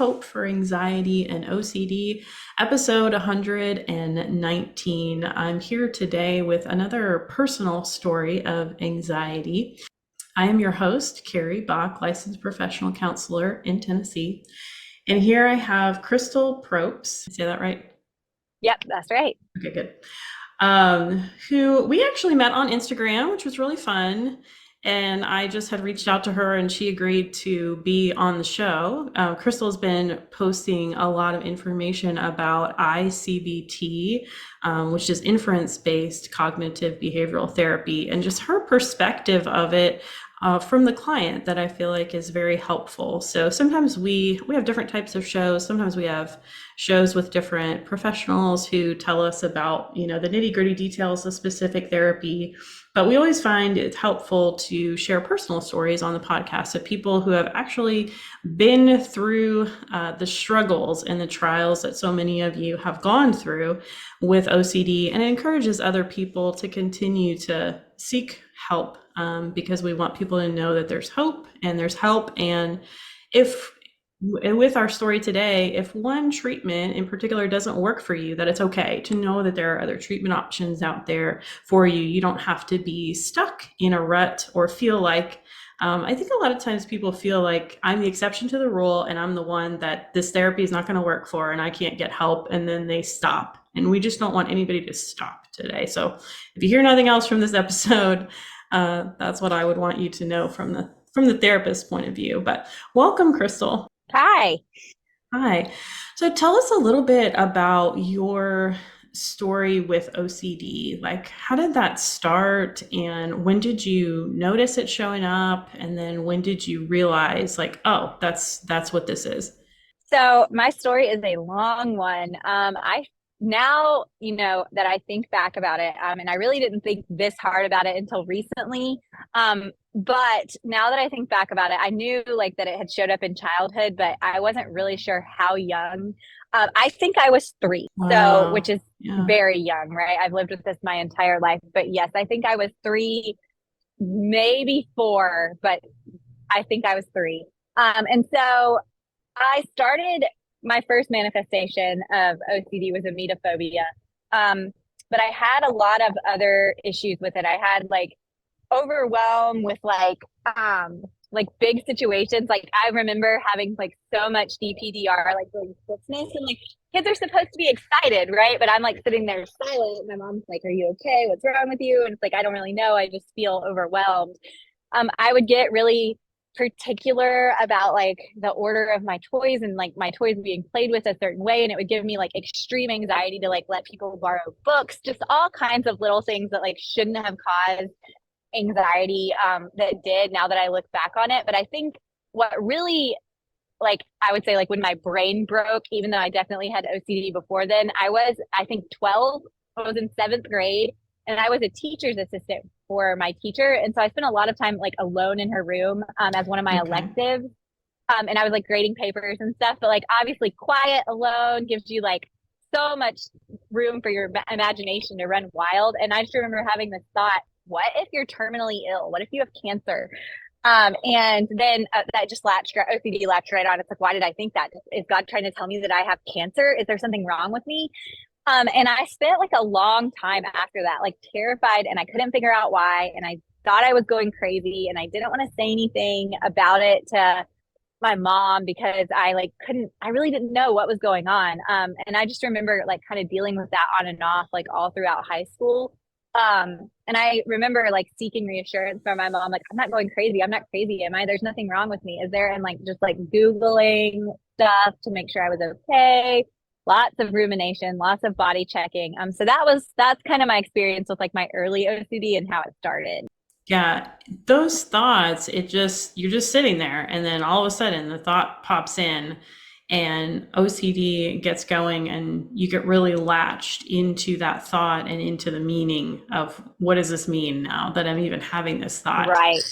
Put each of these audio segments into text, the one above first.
Hope for Anxiety and OCD, episode 119. I'm here today with another personal story of anxiety. I am your host, Carrie Bach, licensed professional counselor in Tennessee. And here I have Crystal Propes. Say that right? Yep, that's right. Okay, good. Who we actually met on Instagram, which was really fun. And I just had reached out to her and she agreed to be on the show. Crystal's been posting a lot of information about ICBT, which is inference-based cognitive behavioral therapy, and just her perspective of it from the client that I feel like is very helpful. So sometimes we have different types of shows. Sometimes we have shows with different professionals who tell us about, the nitty-gritty details of specific therapy. But we always find it's helpful to share personal stories on the podcast of people who have actually been through the struggles and the trials that so many of you have gone through with OCD, and it encourages other people to continue to seek help, because we want people to know that there's hope and there's help. And with our story today, if one treatment in particular doesn't work for you, that it's okay to know that there are other treatment options out there for you. You don't have to be stuck in a rut or feel like, I think a lot of times people feel like I'm the exception to the rule and I'm the one that this therapy is not going to work for and I can't get help, and then they stop. And we just don't want anybody to stop today. So if you hear nothing else from this episode, that's what I would want you to know from the therapist's point of view. But welcome, Crystal. Hi. Hi. So tell us a little bit about your story with OCD. Like, how did that start, and when did you notice it showing up? And then when did you realize, like, oh, that's what this is? So my story is a long one. I now, that I think back about it, and I really didn't think this hard about it until recently. But now that I think back about it, I knew like that it had showed up in childhood, but I wasn't really sure how young. I think I was 3, so which Wow. is Yeah. very young, right? I've lived with this my entire life, but yes, I think I was 3, maybe 4, but I think I was 3. And so I started my first manifestation of OCD was emetophobia. Um, but I had a lot of other issues with it. I had like overwhelm with like big situations. Like I remember having like so much DPDR, like doing Christmas, and like kids are supposed to be excited, right? But I'm like sitting there silent. My mom's like, "Are you okay? What's wrong with you?" And it's like I don't really know. I just feel overwhelmed. I would get really particular about like the order of my toys and like my toys being played with a certain way, and it would give me like extreme anxiety to like let people borrow books, just all kinds of little things that like shouldn't have caused anxiety, that did, now that I look back on it. But I think what really, like I would say, like when my brain broke, even though I definitely had OCD before then, I think 12. I was in 7th grade, and I was a teacher's assistant for my teacher, and so I spent a lot of time like alone in her room, as one of my Okay. electives. And I was like grading papers and stuff, but like obviously quiet alone gives you like so much room for your imagination to run wild. And I just remember having this thought: what if you're terminally ill? What if you have cancer? And then that just OCD latched right on. It's like, why did I think that? Is God trying to tell me that I have cancer? Is there something wrong with me? And I spent like a long time after that, like terrified, and I couldn't figure out why. And I thought I was going crazy, and I didn't want to say anything about it to my mom because I really didn't know what was going on. And I just remember like kind of dealing with that on and off, like all throughout high school. And I remember like seeking reassurance from my mom, like, I'm not going crazy. I'm not crazy. Am I? There's nothing wrong with me. Is there? And like, just like Googling stuff to make sure I was okay. Lots of rumination, lots of body checking. So that's kind of my experience with like my early OCD and how it started. Yeah, those thoughts, you're just sitting there, and then all of a sudden the thought pops in and OCD gets going, and you get really latched into that thought and into the meaning of, what does this mean now that I'm even having this thought? Right.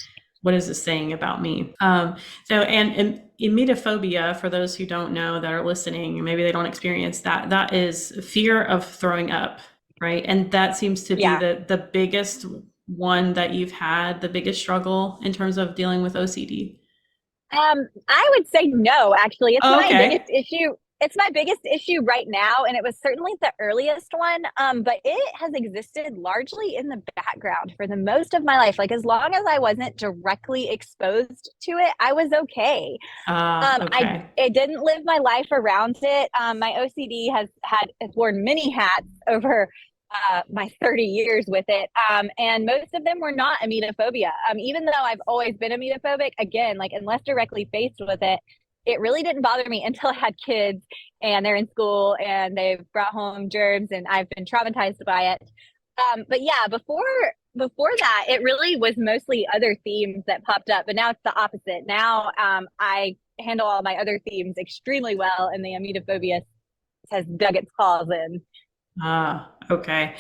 What is this saying about me? And emetophobia, for those who don't know that are listening, maybe they don't experience that, that is fear of throwing up, right? And that seems to be Yeah. the biggest one that you've had, the biggest struggle in terms of dealing with OCD. I would say no, actually. It's Oh, my biggest okay. issue. It's my biggest issue right now, and it was certainly the earliest one. But it has existed largely in the background for the most of my life. Like as long as I wasn't directly exposed to it, I was okay. I Okay. it didn't live my life around it. My OCD has worn many hats over my 30 years with it. And most of them were not emetophobia. Even though I've always been emetophobic, again, like unless directly faced with it, it really didn't bother me until I had kids and they're in school and they've brought home germs and I've been traumatized by it. But yeah, before that, it really was mostly other themes that popped up, but now it's the opposite. Now I handle all my other themes extremely well, and the emetophobia has dug its claws in. Okay.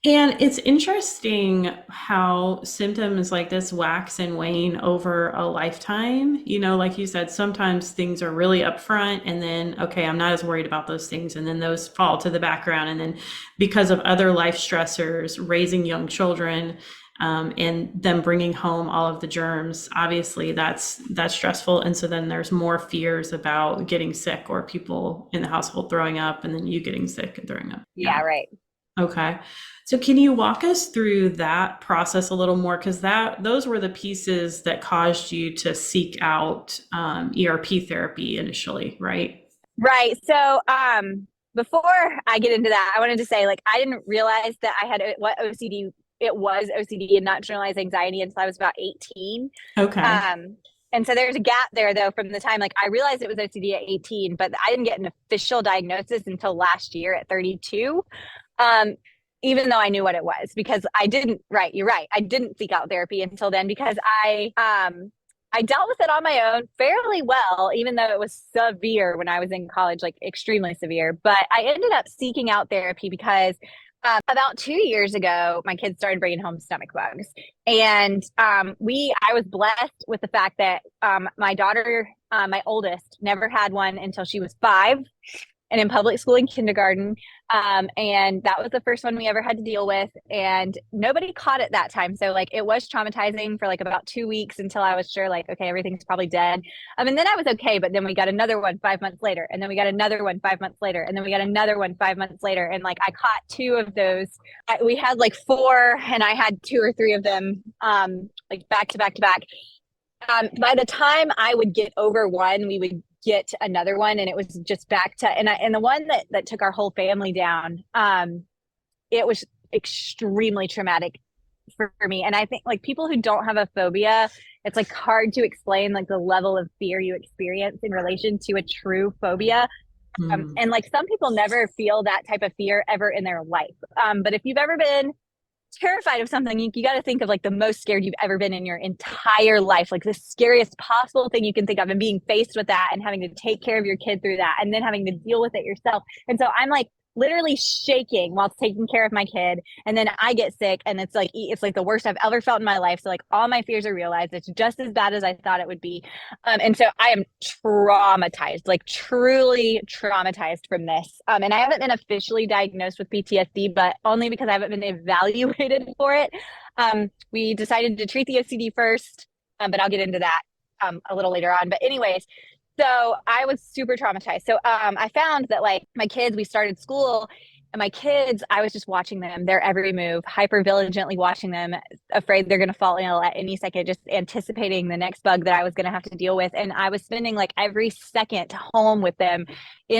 And it's interesting how symptoms like this wax and wane over a lifetime. You know, like you said, sometimes things are really upfront, and then, okay, I'm not as worried about those things. And then those fall to the background. And then because of other life stressors, raising young children, and them bringing home all of the germs, obviously that's stressful. And so then there's more fears about getting sick or people in the household throwing up and then you getting sick and throwing up. Yeah, Yeah. right. Okay. So can you walk us through that process a little more? Because those were the pieces that caused you to seek out ERP therapy initially, right? Right. So, before I get into that, I wanted to say, like, I didn't realize that I had what OCD it was OCD and not generalized anxiety until I was about 18. Okay. Um, and so there's a gap there, though, from the time like I realized it was OCD at 18, but I didn't get an official diagnosis until last year at 32. Um, Even though I knew what it was, because I didn't. Right, you're right. I didn't seek out therapy until then because I dealt with it on my own fairly well, even though it was severe when I was in college, like extremely severe. But I ended up seeking out therapy because about 2 years ago, my kids started bringing home stomach bugs, and I was blessed with the fact that my daughter, my oldest, never had one until she was 5, and in public school in kindergarten. And that was the first one we ever had to deal with. And nobody caught it that time. So like it was traumatizing for like about 2 weeks until I was sure like, okay, everything's probably dead. And then I was okay. But then we got another one 5 months later. And then we got another one 5 months later. And then we got another one 5 months later. And like I caught two of those. We had like four and I had two or three of them like back to back to back. By the time I would get over one, we would get another one, and it was just back to and the one that took our whole family down. It was extremely traumatic for me, and I think like people who don't have a phobia, it's like hard to explain like the level of fear you experience in relation to a true phobia. Hmm. And like some people never feel that type of fear ever in their life. But if you've ever been terrified of something, you got to think of like the most scared you've ever been in your entire life, like the scariest possible thing you can think of, and being faced with that and having to take care of your kid through that and then having to deal with it yourself. And so I'm like literally shaking while taking care of my kid, and then I get sick and it's like the worst I've ever felt in my life. So like all my fears are realized. It's just as bad as I thought it would be. And so I am traumatized, like truly traumatized from this. And I haven't been officially diagnosed with PTSD, but only because I haven't been evaluated for it. We decided to treat the OCD first, but I'll get into that a little later on. But anyways, so I was super traumatized. So I found that like my kids, we started school, and my kids, I was just watching them, their every move, hyper vigilantly watching them, afraid they're going to fall ill at any second, just anticipating the next bug that I was going to have to deal with. And I was spending like every second home with them,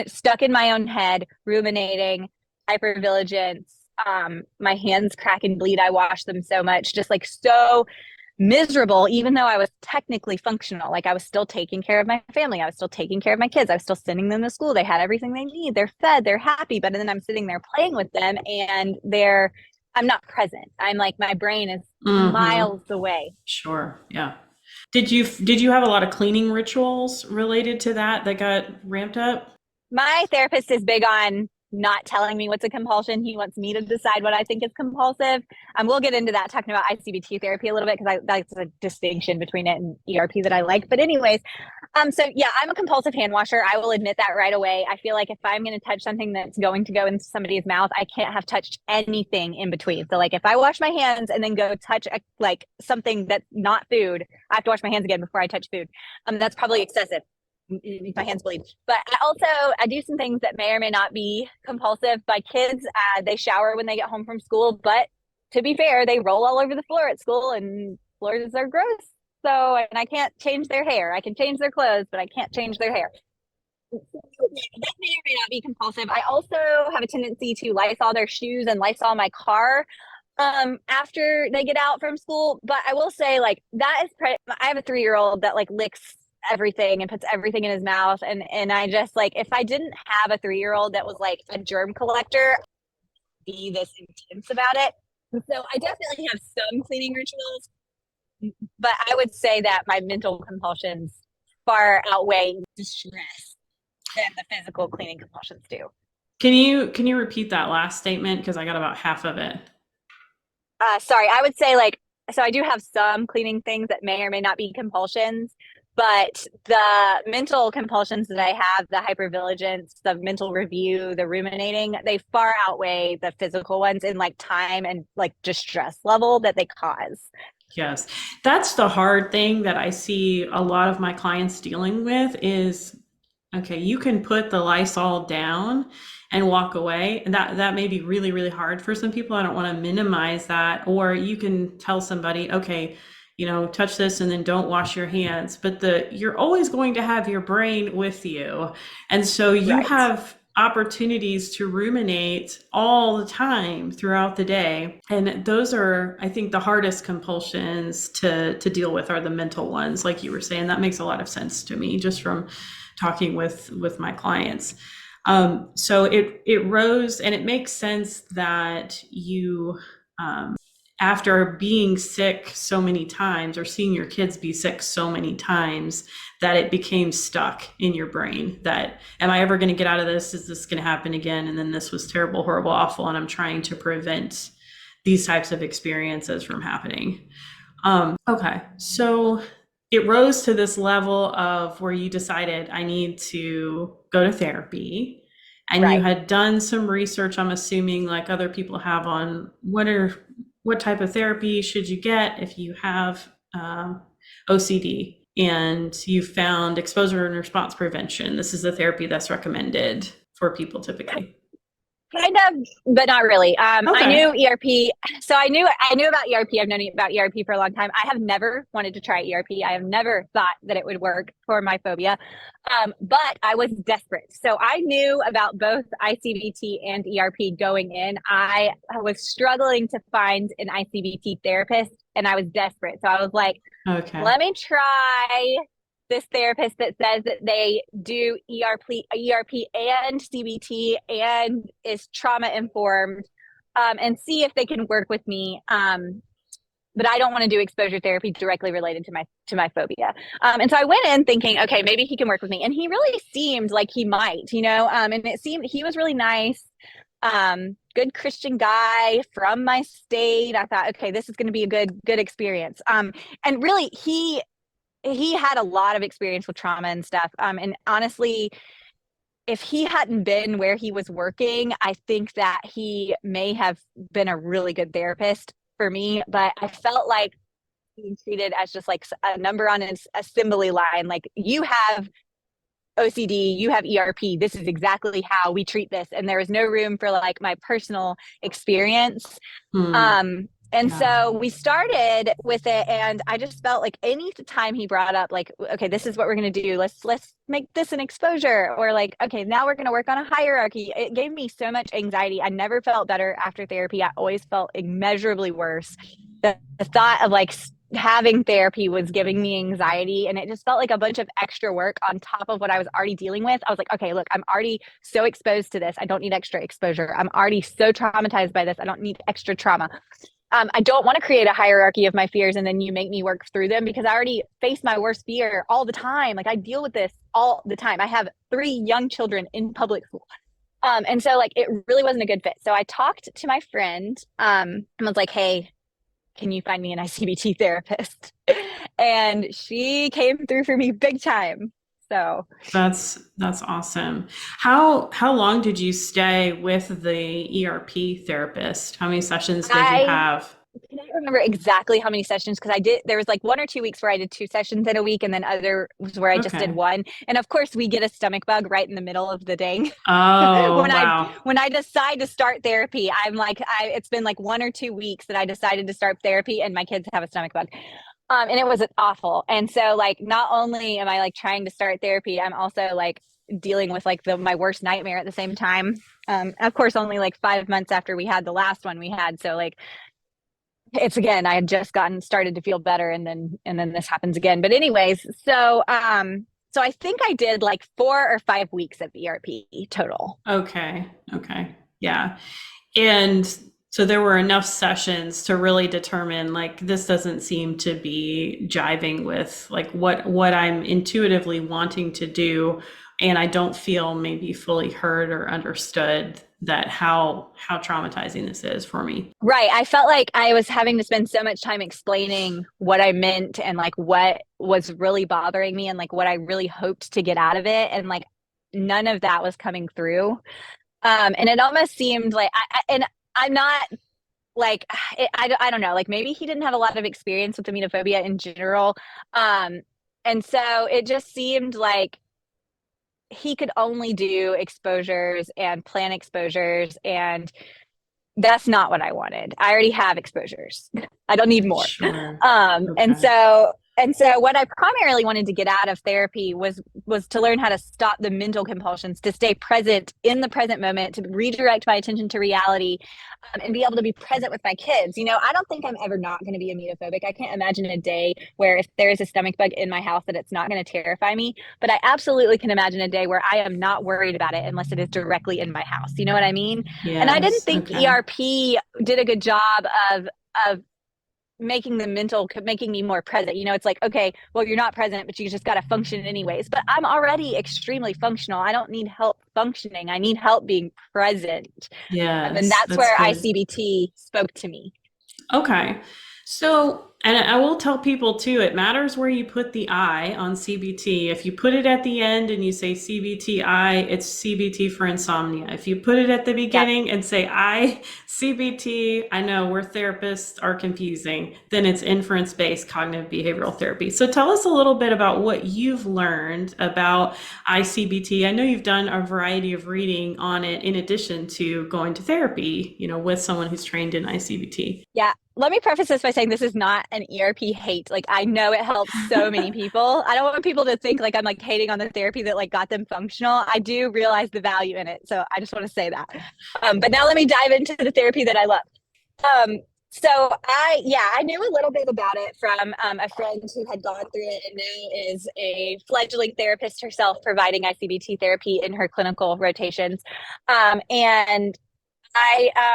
stuck in my own head, ruminating, hyper vigilance. My hands crack and bleed. I wash them so much, just like so miserable, even though I was technically functional. Like I was still taking care of my family. I was still taking care of my kids. I was still sending them to school. They had everything they need. They're fed, they're happy. But then I'm sitting there playing with them and I'm not present. I'm like, my brain is Mm-hmm. miles away. Sure. Yeah. Did you have a lot of cleaning rituals related to that got ramped up? My therapist is big on not telling me what's a compulsion. He wants me to decide what I think is compulsive. We'll get into that talking about ICBT therapy a little bit because that's a distinction between it and ERP that I like. But anyways, so yeah, I'm a compulsive hand washer. I will admit that right away. I feel like if I'm going to touch something that's going to go into somebody's mouth, I can't have touched anything in between. So like if I wash my hands and then go touch like something that's not food, I have to wash my hands again before I touch food. That's probably excessive. My hands bleed. But I do some things that may or may not be compulsive. My kids, they shower when they get home from school, but to be fair, they roll all over the floor at school, and floors are gross. So, and I can't change their hair. I can change their clothes, but I can't change their hair. That may or may not be compulsive. I also have a tendency to Lysol their shoes and Lysol my car after they get out from school. But I will say, like, that is I have a 3-year-old that like licks everything and puts everything in his mouth, and I just like, if I didn't have a 3-year-old that was like a germ collector, I'd be this intense about it. So I definitely have some cleaning rituals, but I would say that my mental compulsions far outweigh the stress than the physical cleaning compulsions do. Can you repeat that last statement because I got about half of it? Sorry, I would say like, so I do have some cleaning things that may or may not be compulsions, but the mental compulsions that I have, the hypervigilance, the mental review, the ruminating, they far outweigh the physical ones in like time and like distress level that they cause. Yes. That's the hard thing that I see a lot of my clients dealing with is, okay, you can put the Lysol down and walk away. And that may be really, really hard for some people. I don't want to minimize that. Or you can tell somebody, okay, touch this and then don't wash your hands. But you're always going to have your brain with you. And so you Right. have opportunities to ruminate all the time throughout the day. And those are, I think, the hardest compulsions to deal with are the mental ones, like you were saying. That makes a lot of sense to me just from talking with my clients. So it rose, and it makes sense that you after being sick so many times or seeing your kids be sick so many times that it became stuck in your brain that, am I ever going to get out of this? Is this going to happen again? And then this was terrible, horrible, awful, and I'm trying to prevent these types of experiences from happening. Okay, so it rose to this level of where you decided I need to go to therapy, and you Right. had done some research, I'm assuming, like other people have, on what type of therapy should you get if you have OCD, and you found exposure and response prevention. This is the therapy that's recommended for people typically. Kind of, but not really. I Okay. knew ERP, so I knew about ERP. I've known about ERP for a long time. I have never wanted to try ERP. I have never thought that it would work for my phobia, but I was desperate. So I knew about both ICBT and ERP going in. I was struggling to find an ICBT therapist, and I was desperate. So I was like, Okay. let me try this therapist that says that they do ERP and CBT and is trauma informed, and see if they can work with me. But I don't want to do exposure therapy directly related to my phobia. And so I went in thinking, okay, maybe he can work with me. And he really seemed like he might, and it seemed he was really nice. Good Christian guy from my state. I thought, okay, this is going to be a good experience. And really he had a lot of experience with trauma and stuff. And honestly, if he hadn't been where he was working, I think that he may have been a really good therapist for me. But I felt like being treated as just like a number on an assembly line. Like, you have OCD, you have ERP. This is exactly how we treat this. And there was no room for like my personal experience. Hmm. And Yeah. so we started with it, and I just felt like any time he brought up like, okay, this is what we're going to do. Let's make this an exposure, or like, okay, now we're going to work on a hierarchy. It gave me so much anxiety. I never felt better after therapy. I always felt immeasurably worse. The thought of like having therapy was giving me anxiety, and it just felt like a bunch of extra work on top of what I was already dealing with. I was like, okay, look, I'm already so exposed to this. I don't need extra exposure. I'm already so traumatized by this. I don't need extra trauma. I don't want to create a hierarchy of my fears and then you make me work through them, because I already face my worst fear all the time. Like, I deal with this all the time. I have 3 young children in public school. And so like it really wasn't a good fit. So I talked to my friend and was like, hey, can you find me an ICBT therapist? And she came through for me big time. So That's awesome. How long did you stay with the ERP therapist? How many sessions did you I have? cannot remember exactly how many sessions because there was like 1 or 2 weeks where I did 2 sessions in a week and then other was where I just did Okay. one. And of course we get a stomach bug right in the middle of the day. Oh, when I wow. when I decide to start therapy, I'm like it's been like 1 or 2 weeks that I decided to start therapy and my kids have a stomach bug. And it was awful. And so like not only am I like trying to start therapy, I'm also like dealing with like my worst nightmare at the same time. Of course, only like 5 months after we had the last one we had. So like it's again, I had just gotten started to feel better and then this happens again. But anyways, so I think I did like 4 or 5 weeks of ERP total. Okay. Okay. Yeah. And so there were enough sessions to really determine like this doesn't seem to be jiving with like what I'm intuitively wanting to do, and I don't feel maybe fully heard or understood that how traumatizing this is for me. Right. I felt like I was having to spend so much time explaining what I meant and like what was really bothering me and like what I really hoped to get out of it. And like none of that was coming through. And it almost seemed like, and I'm not like, I don't know, like maybe he didn't have a lot of experience with aminophobia in general. Um, and so it just seemed like he could only do exposures and plan exposures and that's not what I wanted. I already have exposures. I don't need more. Sure. And Okay. so what I primarily wanted to get out of therapy was to learn how to stop the mental compulsions, to stay present in the present moment, to redirect my attention to reality, and be able to be present with my kids. You know, I don't think I'm ever not going to be amoebophobic. I can't imagine a day where if there is a stomach bug in my house that it's not going to terrify me. But I absolutely can imagine a day where I am not worried about it unless it is directly in my house. You know what I mean? And I didn't Yes. think Okay. ERP did a good job of making me more present. You know, it's like, okay, well, you're not present, but you just got to function anyways. But I'm already extremely functional. I don't need help functioning. I need help being present. And Yes, that's that's where good. ICBT spoke to me. Okay. So, and I will tell people too, it matters where you put the I on CBT. If you put it at the end and you say CBTI, it's CBT for insomnia. If you put it at the Yep. beginning and say I, CBT, I know where therapists are confusing, then it's inference-based cognitive behavioral therapy. So tell us a little bit about what you've learned about ICBT. I know you've done a variety of reading on it in addition to going to therapy, with someone who's trained in ICBT. Yeah. Let me preface this by saying this is not an ERP hate. Like I know it helps so many people. I don't want people to think like I'm like hating on the therapy that like got them functional. I do realize the value in it. So I just want to say that. But now let me dive into the therapy that I love. Um, so I knew a little bit about it from a friend who had gone through it and now is a fledgling therapist herself, providing ICBT therapy in her clinical rotations. And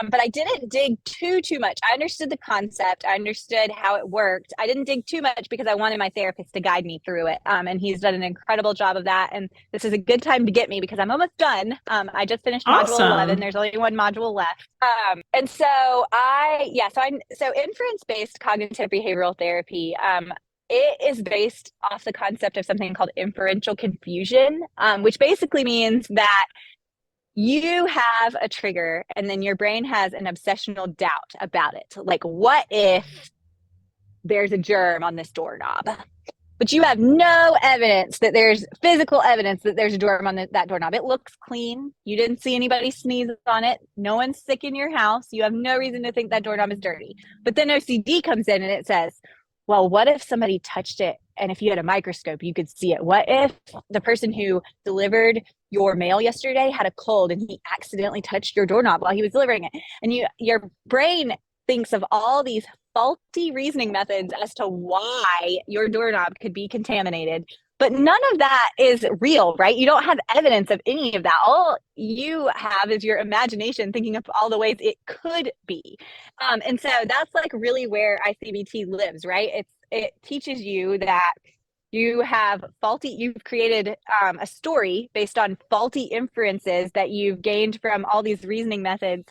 but I didn't dig too much. I understood the concept. I understood how it worked. I didn't dig too much because I wanted my therapist to guide me through it. And he's done an incredible job of that. And this is a good time to get me because I'm almost done. I just finished module 11. Awesome. There's only one module left. And so so inference-based cognitive behavioral therapy. It is based off the concept of something called inferential confusion, which basically means that you have a trigger and then your brain has an obsessional doubt about it. Like, what if there's a germ on this doorknob? But you have no evidence that there's physical evidence that there's a germ on that doorknob. It looks clean. You didn't see anybody sneeze on it. No one's sick in your house. You have no reason to think that doorknob is dirty. But then OCD comes in and it says, well, what if somebody touched it? And if you had a microscope, you could see it. What if the person who delivered your mail yesterday had a cold and he accidentally touched your doorknob while he was delivering it? And your brain thinks of all these faulty reasoning methods as to why your doorknob could be contaminated. But none of that is real, right? You don't have evidence of any of that. All you have is your imagination thinking of all the ways it could be. And so that's like really where ICBT lives, right? It teaches you that you've created a story based on faulty inferences that you've gained from all these reasoning methods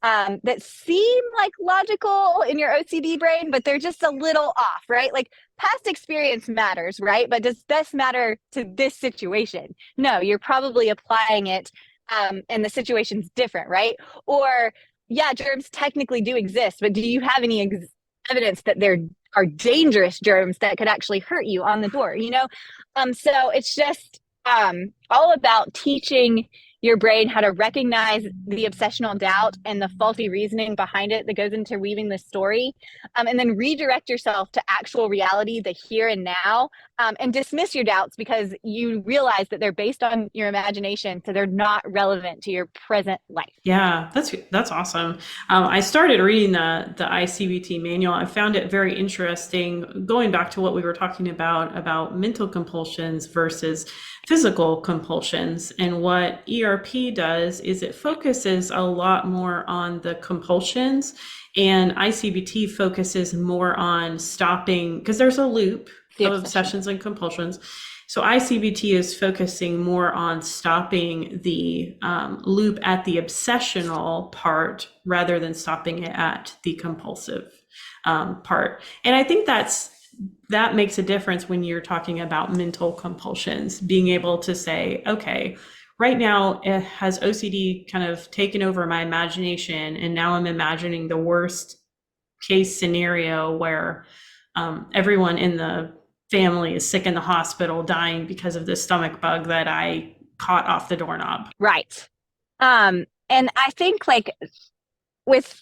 that seem like logical in your OCD brain, but they're just a little off, right? Like past experience matters, right? But does this matter to this situation? No, you're probably applying it and the situation's different, right? Or, yeah, germs technically do exist, but do you have any evidence that there are dangerous germs that could actually hurt you on the door, you know? So it's just all about teaching your brain how to recognize the obsessional doubt and the faulty reasoning behind it that goes into weaving the story, and then redirect yourself to actual reality, the here and now, and dismiss your doubts because you realize that they're based on your imagination, so they're not relevant to your present life. Yeah, that's awesome. I started reading the ICBT manual. I found it very interesting. Going back to what we were talking about mental compulsions versus physical compulsions, and what ERP does is it focuses a lot more on the compulsions, and ICBT focuses more on stopping because there's a loop The of obsession. obsessions and compulsions. So ICBT is focusing more on stopping the loop at the obsessional part rather than stopping it at the compulsive part. And I think that makes a difference when you're talking about mental compulsions, being able to say, okay, right now it has OCD kind of taken over my imagination, and now I'm imagining the worst case scenario where everyone in the family is sick in the hospital dying because of this stomach bug that I caught off the doorknob. Right. And I think like with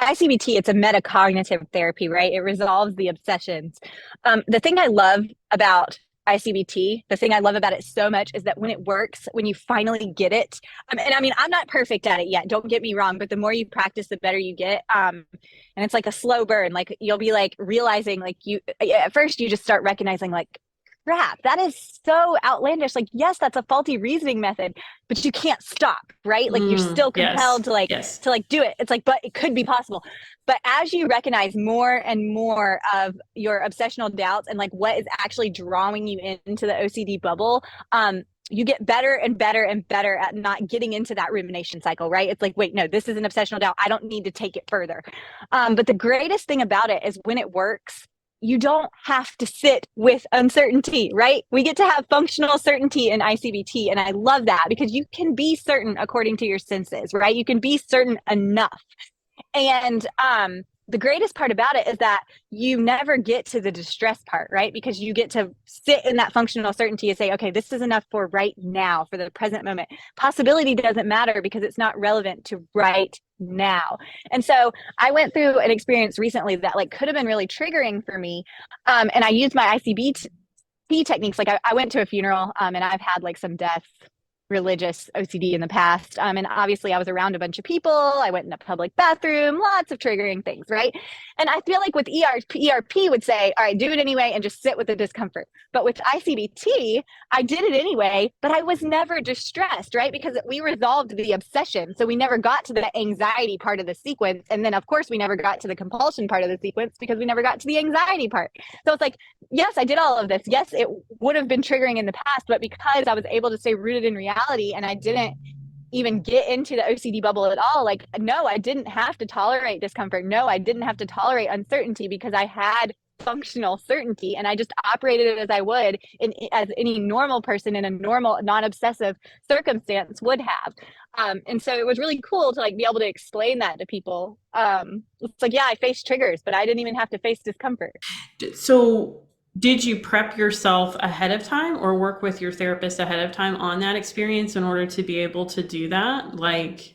ICBT, it's a metacognitive therapy, right? It resolves the obsessions. The thing I love about ICBT, the thing I love about it so much is that when it works, when you finally get it, and I mean, I'm not perfect at it yet, don't get me wrong, but the more you practice, the better you get. And it's like a slow burn. Like you'll be like realizing like at first you just start recognizing like, crap, that is so outlandish. Like, yes, that's a faulty reasoning method, but you can't stop, right? Like you're still Yes, compelled to like yes. do it. It's like, but it could be possible. But as you recognize more and more of your obsessional doubts and like what is actually drawing you into the OCD bubble, you get better and better and better at not getting into that rumination cycle, right? It's like, wait, no, this is an obsessional doubt. I don't need to take it further. But the greatest thing about it is when it works, you don't have to sit with uncertainty, right? We get to have functional certainty in ICBT. And I love that because you can be certain according to your senses, right? You can be certain enough. And the greatest part about it is that you never get to the distress part, right? Because you get to sit in that functional certainty and say, okay, this is enough for right now, for the present moment. Possibility doesn't matter because it's not relevant to right now. And so I went through an experience recently that like could have been really triggering for me. And I used my ICBT techniques. Like I went to a funeral and I've had like some death religious OCD in the past. And obviously I was around a bunch of people. I went in a public bathroom, lots of triggering things, right? And I feel like with ERP would say, all right, do it anyway and just sit with the discomfort. But with ICBT, I did it anyway, but I was never distressed, right? Because we resolved the obsession. So we never got to the anxiety part of the sequence. And then of course we never got to the compulsion part of the sequence because we never got to the anxiety part. So it's like, yes, I did all of this. Yes, it would have been triggering in the past, but because I was able to stay rooted in reality and I didn't even get into the OCD bubble at all, like, no, I didn't have to tolerate discomfort. No, I didn't have to tolerate uncertainty because I had functional certainty and I just operated it as I would as any normal person in a normal, non-obsessive circumstance would have. And so it was really cool to like be able to explain that to people. It's like, yeah, I faced triggers, but I didn't even have to face discomfort. So, did you prep yourself ahead of time or work with your therapist ahead of time on that experience in order to be able to do that? Like,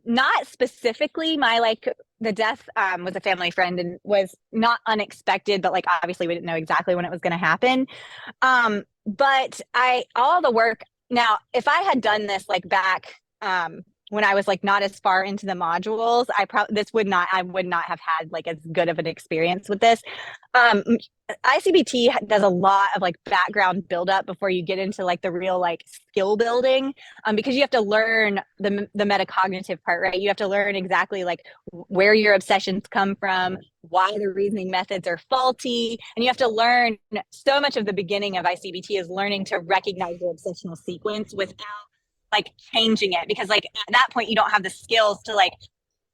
Not specifically my like the death was a family friend and was not unexpected, but like obviously we didn't know exactly when it was going to happen. But I all the work now, if I had done this like back when I was like not as far into the modules, I would not have had like as good of an experience with this. Um, ICBT does a lot of like background buildup before you get into like the real like skill building, because you have to learn the metacognitive part, right? You have to learn exactly like where your obsessions come from, why the reasoning methods are faulty, and you have to learn so much of the beginning of ICBT is learning to recognize your obsessional sequence without like changing it, because like at that point you don't have the skills to like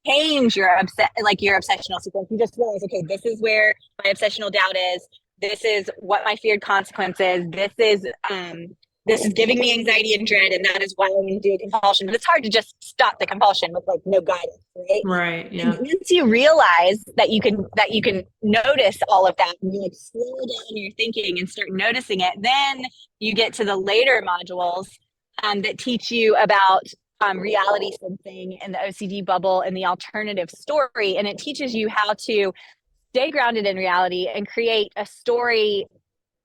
change your your obsessional sequence. You just realize, okay, this is where my obsessional doubt is. This is what my feared consequence is. This is giving me anxiety and dread, and that is why I'm going to do a compulsion. But it's hard to just stop the compulsion with like no guidance, right? Right. And Yeah. once you realize that you can notice all of that, and you like slow down your thinking and start noticing it, then you get to the later modules that teach you about reality sensing and the OCD bubble and the alternative story. And it teaches you how to stay grounded in reality and create a story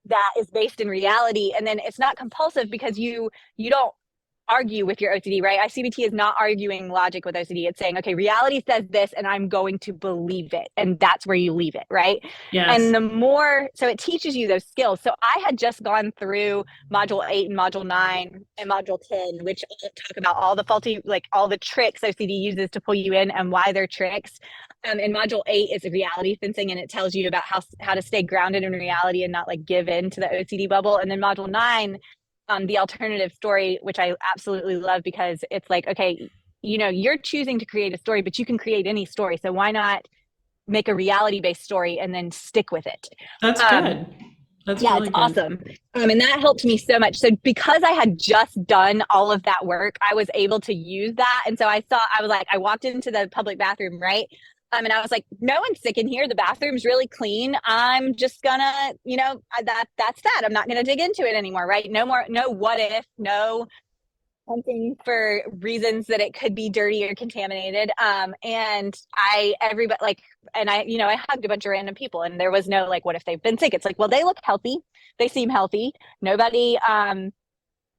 that is based in reality. And then it's not compulsive because you don't argue with your OCD, right? ICBT is not arguing logic with OCD. It's saying, okay, reality says this and I'm going to believe it. And that's where you leave it, right? And Yes. the more, so it teaches you those skills. So I had just gone through module 8 and module 9 and module 10, which talk about all the faulty, like all the tricks OCD uses to pull you in and why they're tricks. And module 8 is reality fencing, and it tells you about how to stay grounded in reality and not like give in to the OCD bubble. And then module 9, the alternative story, which I absolutely love, because it's like, okay, you know, you're choosing to create a story, but you can create any story. So why not make a reality based story and then stick with it? That's Um, good. That's yeah, it's really good. awesome. And that helped me so much. So because I had just done all of that work, I was able to use that. And so I was like, I walked into the public bathroom, right? And I was like, no one's sick in here. The bathroom's really clean. I'm just gonna, you know, that's that. I'm not gonna dig into it anymore, right? No more, no what if, no hunting for reasons that it could be dirty or contaminated. And everybody like, and I, you know, I hugged a bunch of random people, and there was no like, what if they've been sick? It's like, well, they look healthy. They seem healthy. Nobody,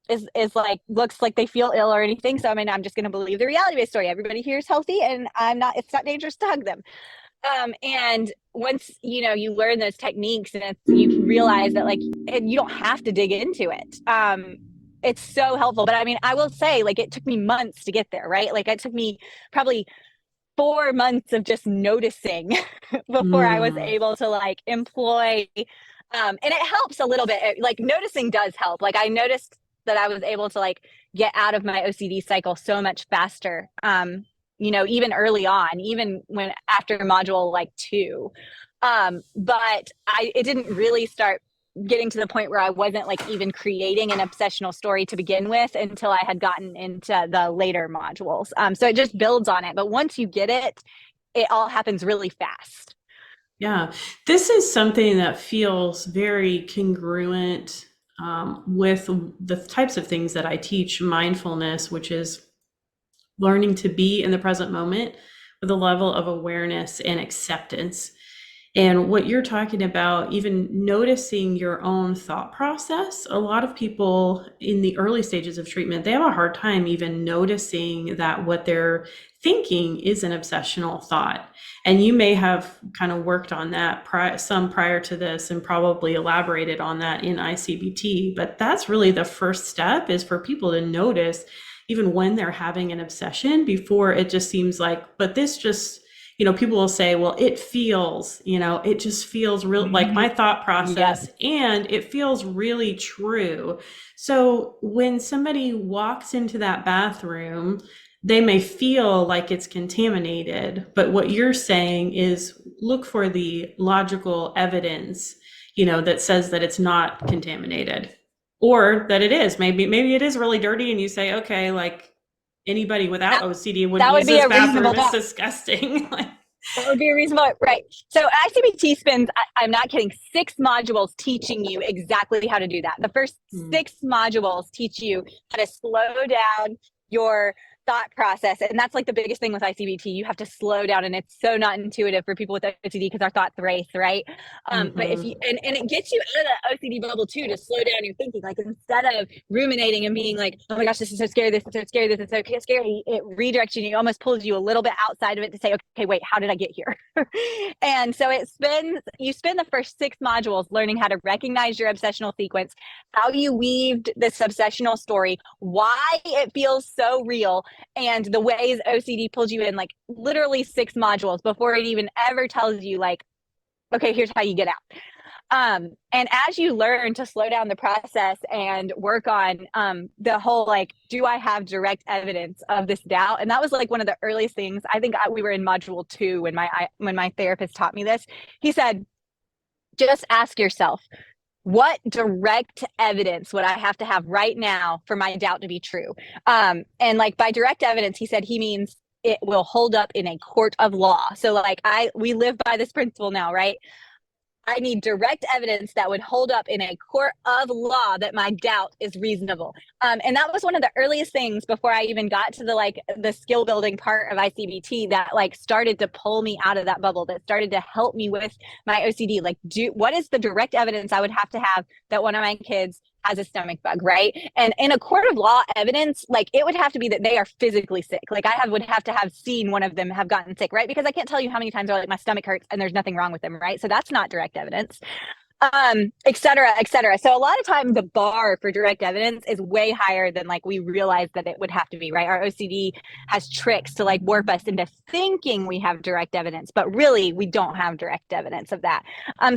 is like looks like they feel ill or anything. So I mean, I'm just going to believe the reality based story. Everybody here is healthy, and it's not dangerous to hug them. And once you know you learn those techniques, and you realize that like you don't have to dig into it. It's so helpful. But I mean, I will say, like, it took me months to get there, right? Like, it took me probably 4 months of just noticing before I was Mm. able to like employ. And it helps a little bit. Like, noticing does help. Like, I noticed that I was able to like get out of my OCD cycle so much faster. You know, even early on, even when after module like 2. But it didn't really start getting to the point where I wasn't like even creating an obsessional story to begin with until I had gotten into the later modules. So it just builds on it. But once you get it, it all happens really fast. Yeah, this is something that feels very congruent with the types of things that I teach mindfulness, which is learning to be in the present moment with a level of awareness and acceptance. And what you're talking about, even noticing your own thought process, a lot of people in the early stages of treatment, they have a hard time even noticing that what they're thinking is an obsessional thought. And you may have kind of worked on that some prior to this and probably elaborated on that in ICBT. But that's really the first step, is for people to notice even when they're having an obsession, before it just seems like, but this just, people will say, well, it feels, it just feels real, like my thought Yep. process, and it feels really true. So when somebody walks into that bathroom, they may feel like it's contaminated, but what you're saying is look for the logical evidence, that says that it's not contaminated, or that it is. Maybe it is really dirty, and you say, okay, like, anybody without That, OCD wouldn't that would use be this a reasonable bathroom. It's doubt. disgusting. Like, That would be a reasonable, right? So ICBT spends, I'm not kidding, 6 modules teaching you exactly how to do that. The first hmm, 6 modules teach you how to slow down your thought process. And that's like the biggest thing with ICBT. You have to slow down, and it's so not intuitive for people with OCD because our thoughts race, right? But if you, Mm-hmm. and it gets you out of that OCD bubble too, to slow down your thinking. Like instead of ruminating and being like, oh my gosh, this is so scary, this is so scary, this is so scary, it redirects you. It almost pulls you a little bit outside of it to say, okay, wait, how did I get here? And so you spend the first 6 modules learning how to recognize your obsessional sequence, how you weaved this obsessional story, why it feels so real, and the ways OCD pulls you in, like literally 6 modules before it even ever tells you, like, okay, here's how you get out. And as you learn to slow down the process and work on the whole, like, do I have direct evidence of this doubt? And that was like one of the earliest things. I think we were in module 2 when my therapist taught me this. He said, just ask yourself, what direct evidence would I have to have right now for my doubt to be true? And like by direct evidence, he said he means it will hold up in a court of law. So like we live by this principle now, right? I need direct evidence that would hold up in a court of law that my doubt is reasonable. And that was one of the earliest things before I even got to the skill building part of ICBT that like started to pull me out of that bubble, that started to help me with my OCD. Like, what is the direct evidence I would have to have that one of my kids has a stomach bug, right? And in a court of law evidence, like it would have to be that they are physically sick. Like would have to have seen one of them have gotten sick, right? Because I can't tell you how many times they're like, my stomach hurts and there's nothing wrong with them, right? So that's not direct evidence, et cetera, et cetera. So a lot of times the bar for direct evidence is way higher than like we realize that it would have to be, right? Our OCD has tricks to like warp us into thinking we have direct evidence, but really we don't have direct evidence of that.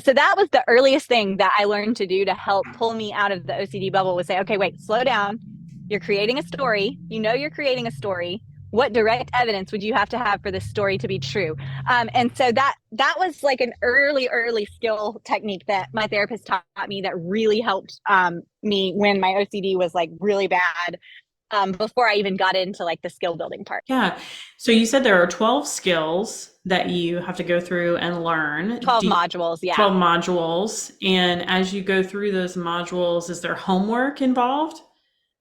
So that was the earliest thing that I learned to do to help pull me out of the OCD bubble, was say, okay, wait, slow down. You're creating a story. You know you're creating a story. What direct evidence would you have to have for this story to be true? And so that was like an early skill technique that my therapist taught me that really helped me when my OCD was like really bad, before I even got into like the skill building part. Yeah. So you said there are 12 skills that you have to go through and learn. 12 modules, yeah. 12 modules. And as you go through those modules, is there homework involved?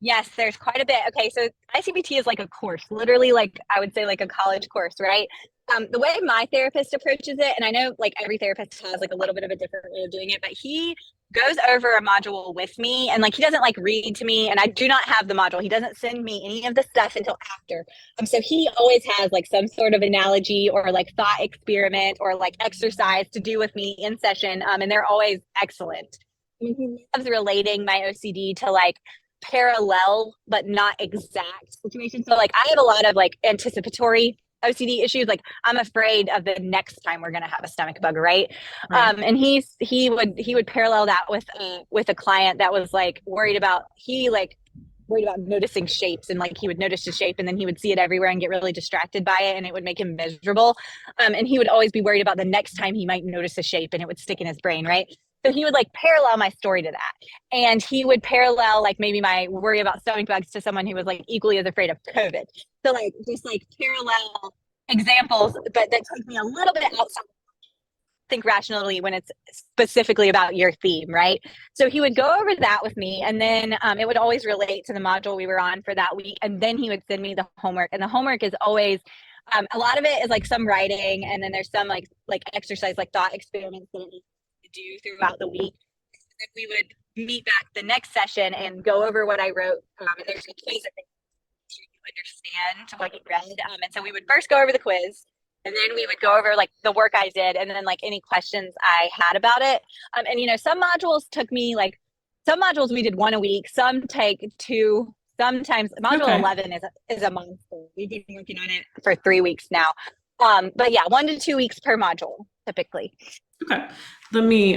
Yes, there's quite a bit. Okay, so ICBT is like a course, literally, like I would say like a college course, right? The way my therapist approaches it, and I know like every therapist has like a little bit of a different way of doing it, but he goes over a module with me, and like he doesn't like read to me, and I do not have the module. He doesn't send me any of the stuff until after. So he always has like some sort of analogy or like thought experiment or like exercise to do with me in session, and they're always excellent. He loves relating my OCD to like parallel but not exact situations. So like I have a lot of like anticipatory OCD issues. Like I'm afraid of the next time we're gonna have a stomach bug, right? Right. And he would parallel that with a client that was like worried about noticing shapes, and like he would notice the shape and then he would see it everywhere and get really distracted by it and it would make him miserable. And he would always be worried about the next time he might notice a shape and it would stick in his brain, right? So he would like parallel my story to that. And he would parallel like maybe my worry about stomach bugs to someone who was like equally as afraid of COVID. So like just like parallel examples, but that take me a little bit outside think rationally when it's specifically about your theme, right? So he would go over that with me, and then it would always relate to the module we were on for that week. And then he would send me the homework, and the homework is always a lot of it is like some writing, and then there's some like exercise, like thought experiments that I need to do throughout the week. And we would meet back the next session and go over what I wrote. And there's a quiz that they sure you understand what you read. And so we would first go over the quiz, and then we would go over like the work I did, and then like any questions I had about it. And you know, some modules we did one a week, some take two. Sometimes module Okay. 11 is a monster. We've been working on it for 3 weeks now. But yeah, 1 to 2 weeks per module typically. Okay. Let me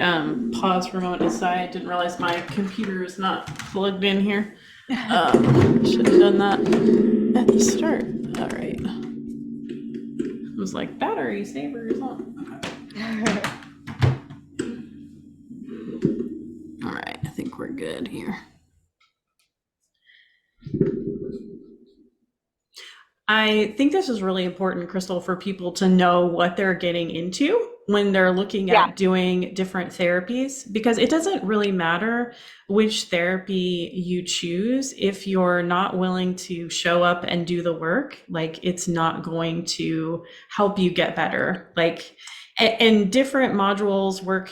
pause for a moment as I didn't realize my computer is not plugged in here. Should have done that at the start. All right. It was like battery savers on. Okay. All right. I think we're good here. I think this is really important, Crystal, for people to know what they're getting into when they're looking Yeah, at doing different therapies, because it doesn't really matter which therapy you choose. If you're not willing to show up and do the work, like it's not going to help you get better. Like, and different modules work,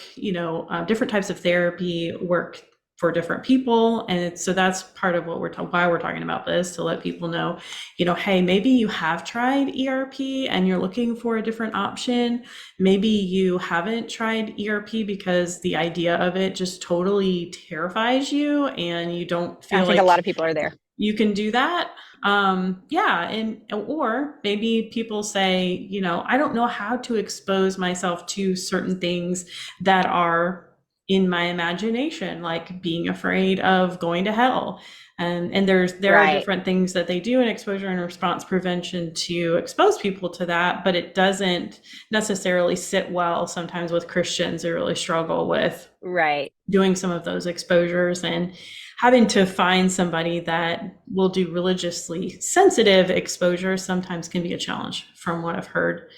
different types of therapy work for different people. And so that's part of what why we're talking about this, to let people know, hey, maybe you have tried ERP and you're looking for a different option. Maybe you haven't tried ERP because the idea of it just totally terrifies you and you don't I feel think a like lot of people are there. you can do that. Yeah, and or maybe people say, I don't know how to expose myself to certain things that are in my imagination, like being afraid of going to hell. And there are Right, different things that they do in exposure and response prevention to expose people to that, but it doesn't necessarily sit well sometimes with Christians who really struggle with right, doing some of those exposures, and having to find somebody that will do religiously sensitive exposure sometimes can be a challenge, from what I've heard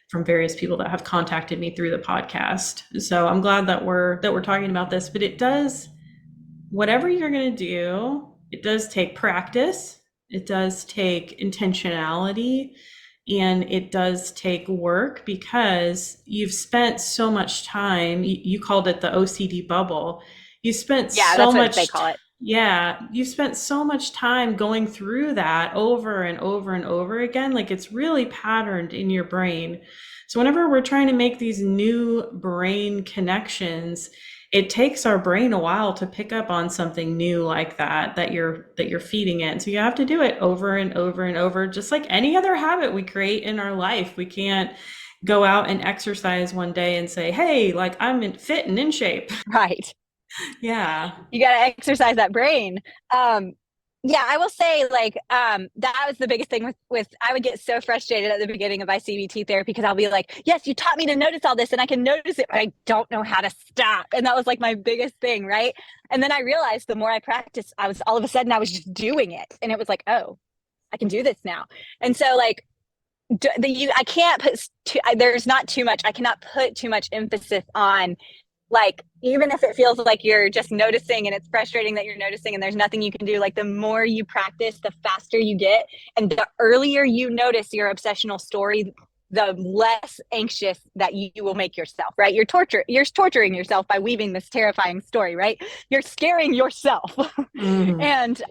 from various people that have contacted me through the podcast. So I'm glad that we're talking about this, but it does, whatever you're going to do, it does take practice, it does take intentionality, and it does take work, because you've spent so much time. You called it the OCD bubble. You spent yeah, so that's what they much, call it. yeah, you spent so much time going through that over and over and over again. Like it's really patterned in your brain. So whenever we're trying to make these new brain connections, it takes our brain a while to pick up on something new like that you're feeding it. So you have to do it over and over and over, just like any other habit we create in our life. We can't go out and exercise one day and say, hey, like fit and in shape. Right. Yeah. You got to exercise that brain. Um, yeah, I will say that was the biggest thing with I would get so frustrated at the beginning of ICBT therapy because I'll be like, yes, you taught me to notice all this and I can notice it, but I don't know how to stop. And that was like my biggest thing, right? And then I realized the more I practiced, I was all of a sudden I was just doing it. And it was like, oh, I can do this now. And so I can't there's not too much, I cannot put too much emphasis on like even if it feels like you're just noticing and it's frustrating that you're noticing and there's nothing you can do, like the more you practice the faster you get, and the earlier you notice your obsessional story, the less anxious that you will make yourself, right? You're torturing yourself by weaving this terrifying story, right? You're scaring yourself. Mm. And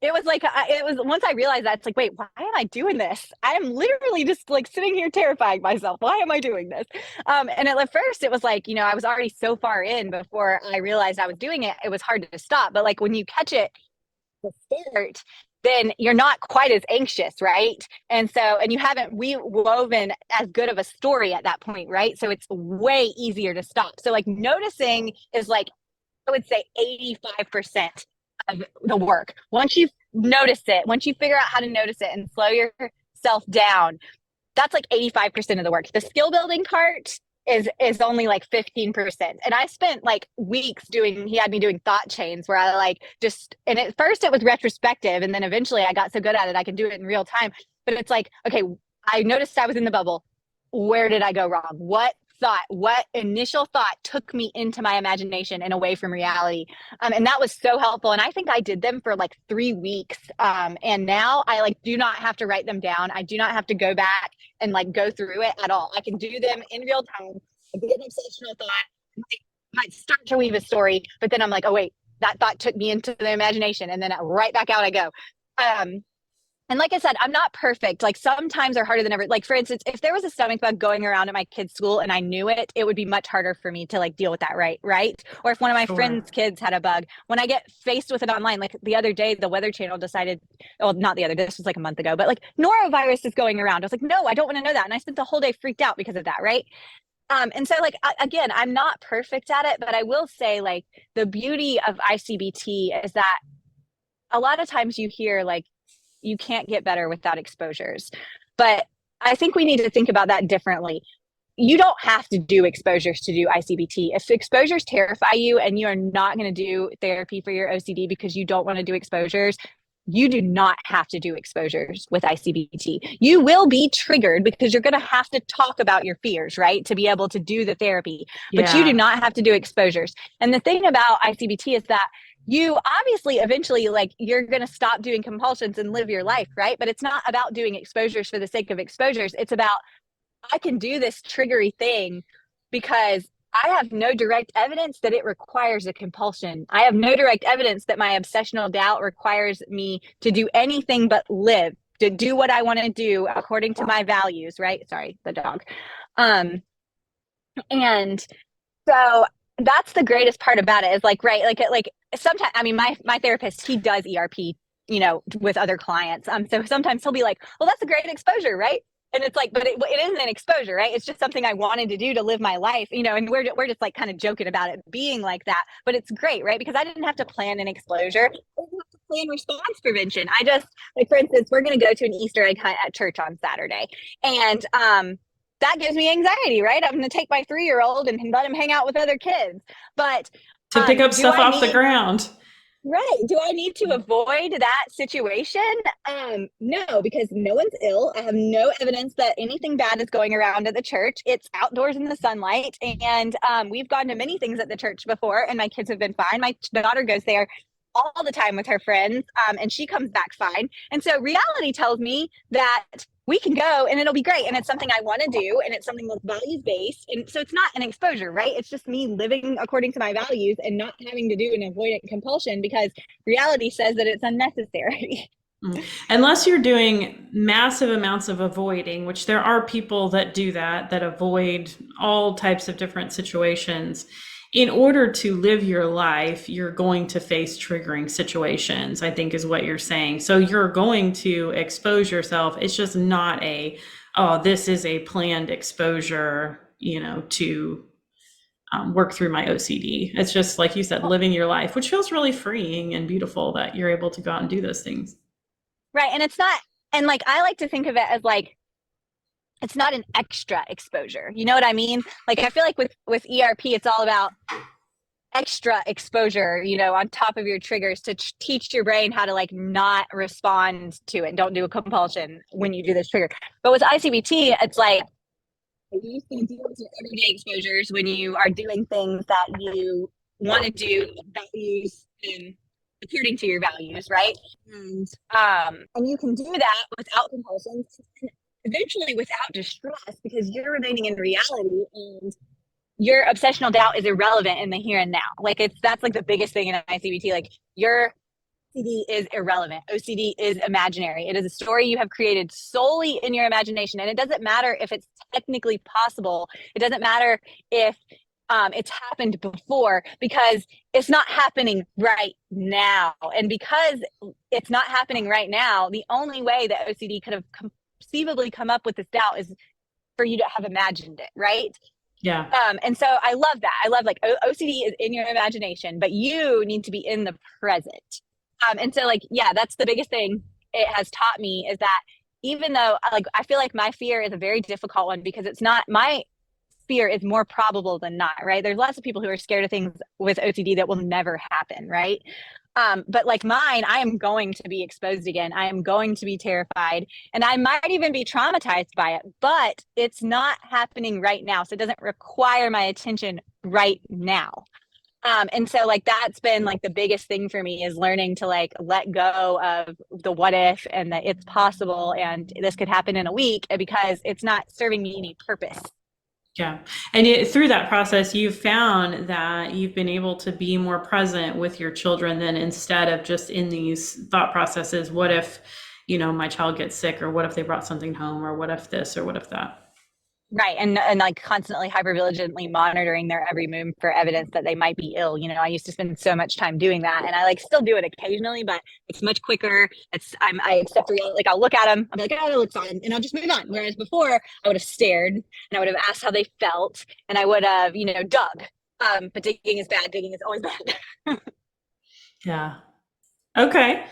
it was like it was once I realized that, it's like, wait, why am I doing this? I am literally just like sitting here terrifying myself. Why am I doing this? And at first it was like, I was already so far in before I realized I was doing it. It was hard to stop. But like when you catch it to start, then you're not quite as anxious, right? And you haven't woven as good of a story at that point, right? So it's way easier to stop. So like noticing is like, I would say 85% of the work. Once you notice it, once you figure out how to notice it and slow yourself down, that's like 85% of the work. The skill building part is only like 15%. And I spent like weeks he had me doing thought chains where I like just, and at first it was retrospective. And then eventually I got so good at it, I could do it in real time. But it's like, okay, I noticed I was in the bubble. Where did I go wrong? What initial thought took me into my imagination and away from reality? And that was so helpful. And I think I did them for like 3 weeks. And now I like do not have to write them down. I do not have to go back and like go through it at all. I can do them in real time. I get an obsessional thought, I might start to weave a story, but then I'm like, oh wait, that thought took me into the imagination, and then right back out I go. Um, and like I said, I'm not perfect. Like sometimes are harder than ever. Like for instance, if there was a stomach bug going around at my kid's school and I knew it, it would be much harder for me to like deal with that, right? Right. Or if one of my Sure. friends' kids had a bug, when I get faced with it online, like the other day, the Weather Channel decided, well, not the other, this was like a month ago, but like norovirus is going around. I was like, no, I don't want to know that. And I spent the whole day freaked out because of that, right? And so like again, I'm not perfect at it, but I will say like the beauty of ICBT is that a lot of times you hear like you can't get better without exposures. But I think we need to think about that differently. You don't have to do exposures to do ICBT. If exposures terrify you and you are not going to do therapy for your OCD because you don't want to do exposures, you do not have to do exposures with ICBT. You will be triggered because you're going to have to talk about your fears, right? To be able to do the therapy, but you do Yeah. not have to do exposures. And the thing about ICBT is that you obviously eventually, like, you're going to stop doing compulsions and live your life, right? But it's not about doing exposures for the sake of exposures. It's about, I can do this triggery thing because I have no direct evidence that it requires a compulsion. I have no direct evidence that my obsessional doubt requires me to do anything but live, to do what I want to do according to my values, right? Sorry, the dog. Um, and so that's the greatest part about it is like, right, like sometimes, I mean, my therapist, he does ERP, with other clients. So sometimes he'll be like, well, that's a great exposure, right? And it's like, but it isn't an exposure, right? It's just something I wanted to do to live my life, and we're just like kind of joking about it being like that. But it's great, right? Because I didn't have to plan an exposure. I didn't have to plan response prevention. I just, like, for instance, we're going to go to an Easter egg hunt at church on Saturday. And that gives me anxiety, right? I'm going to take my 3-year-old and let him hang out with other kids. But To pick up do stuff I off the need, ground. right? Do I need to avoid that situation? No, because no one's ill. I have no evidence that anything bad is going around at the church. It's outdoors in the sunlight. And we've gone to many things at the church before, and my kids have been fine. My daughter goes there all the time with her friends, and she comes back fine. And so reality tells me that we can go and it'll be great. And it's something I want to do. And it's something that's values based. And so it's not an exposure, right? It's just me living according to my values and not having to do an avoidant compulsion because reality says that it's unnecessary. Mm. Unless you're doing massive amounts of avoiding, which there are people that do that, that avoid all types of different situations. In order to live your life, you're going to face triggering situations, I think is what you're saying. So you're going to expose yourself. It's just not oh, this is a planned exposure, to work through my OCD. It's just, like you said, living your life, which feels really freeing and beautiful that you're able to go out and do those things. Right. And it's not, and like, I like to think of it as like, it's not an extra exposure. You know what I mean? Like, I feel like with ERP, it's all about extra exposure, on top of your triggers to teach your brain how to like not respond to it. Don't do a compulsion when you do this trigger. But with ICBT, it's like you can deal with your everyday exposures when you are doing things that you want to do, values and according to your values, right? And you can do that without compulsions, and eventually without distress because you're remaining in reality and your obsessional doubt is irrelevant in the here and now. Like that's like the biggest thing in ICBT. Like your OCD is irrelevant. OCD is imaginary. It is a story you have created solely in your imagination. And it doesn't matter if it's technically possible. It doesn't matter if it's happened before because it's not happening right now. And because it's not happening right now, the only way that OCD could have conceivably come up with this doubt is for you to have imagined it, right? Yeah. And so I love that. I love like OCD is in your imagination, but you need to be in the present. And so like, yeah, that's the biggest thing it has taught me is that even though like, I feel like my fear is a very difficult one because it's not my fear is more probable than not, right? There's lots of people who are scared of things with OCD that will never happen, right? But like mine, I am going to be exposed again. I am going to be terrified and I might even be traumatized by it, but it's not happening right now. So it doesn't require my attention right now. And so like that's been like the biggest thing for me is learning to like let go of the what if and that it's possible and this could happen in a week because it's not serving me any purpose. Yeah. And through that process, you've found that you've been able to be more present with your children than instead of just in these thought processes. What if, my child gets sick, or what if they brought something home, or what if this, or what if that? Right. And like constantly hypervigilantly monitoring their every move for evidence that they might be ill. I used to spend so much time doing that and I like still do it occasionally, but it's much quicker. I accept reality. Like I'll look at them. I'll be like, oh, it looks fine. And I'll just move on. Whereas before I would have stared and I would have asked how they felt and I would have, dug. But digging is bad. Digging is always bad. Yeah. Okay.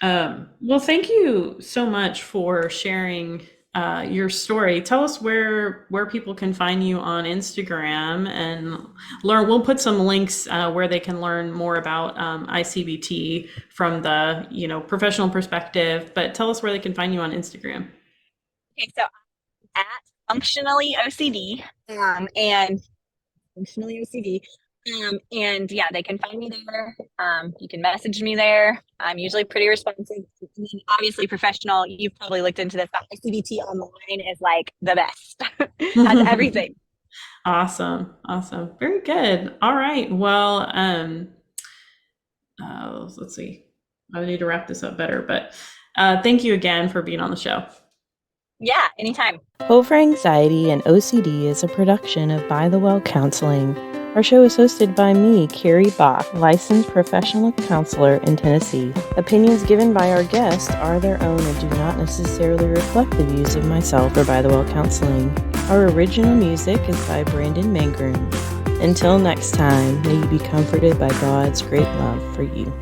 Well, thank you so much for sharing your story. Tell us where people can find you on Instagram and learn. We'll put some links where they can learn more about ICBT from the professional perspective. But tell us where they can find you on Instagram. Okay, so at functionally OCD, and functionally OCD. And yeah, they can find me there. You can message me there. I'm usually pretty responsive. I mean, obviously, professional. You've probably looked into this. But ICBT online is like the best. Has everything. Awesome. Awesome. Very good. All right. Well, let's see. I need to wrap this up better, but thank you again for being on the show. Yeah, anytime. Over Anxiety and OCD is a production of By the Well Counseling. Our show is hosted by me, Carrie Bach, licensed professional counselor in Tennessee. Opinions given by our guests are their own and do not necessarily reflect the views of myself or By the Well Counseling. Our original music is by Brandon Mangrum. Until next time, may you be comforted by God's great love for you.